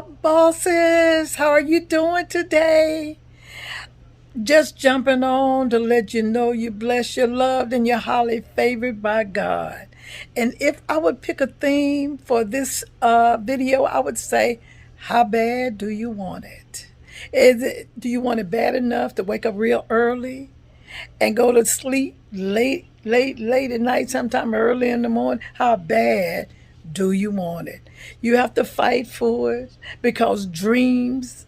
up, bosses? How are you doing today? Just jumping on to let you know you're blessed, you're loved, and you're highly favored by God. And if I would pick a theme for this video, I would say, how bad do you want it? Do you want it bad enough to wake up real early and go to sleep late at night, sometime early in the morning? How bad do you want it? You have to fight for it, because dreams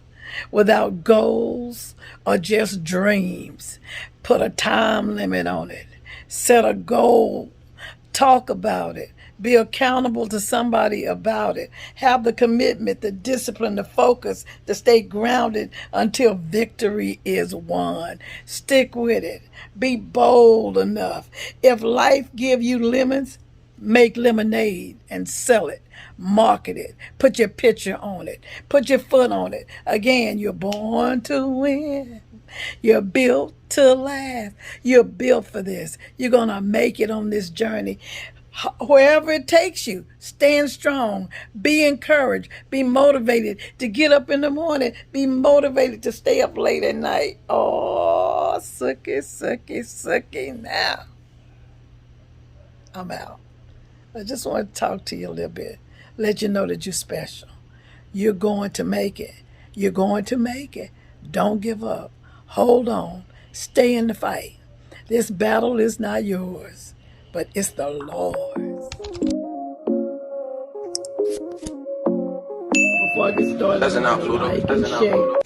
without goals are just dreams. Put a time limit on it. Set a goal. Talk about it. Be accountable to somebody about it. Have the commitment, the discipline, the focus to stay grounded until victory is won. Stick with it. Be bold enough. If life give you lemons, make lemonade and sell it. Market it. Put your picture on it. Put your foot on it. Again, you're born to win. You're built to last. You're built for this. You're going to make it on this journey. Wherever it takes you, stand strong. Be encouraged. Be motivated to get up in the morning. Be motivated to stay up late at night. Oh, sucky now. I'm out. I just want to talk to you a little bit. Let you know that you're special. You're going to make it. You're going to make it. Don't give up. Hold on. Stay in the fight. This battle is not yours, but it's the Lord's. Before I get started, That's enough, Pluto. like and share.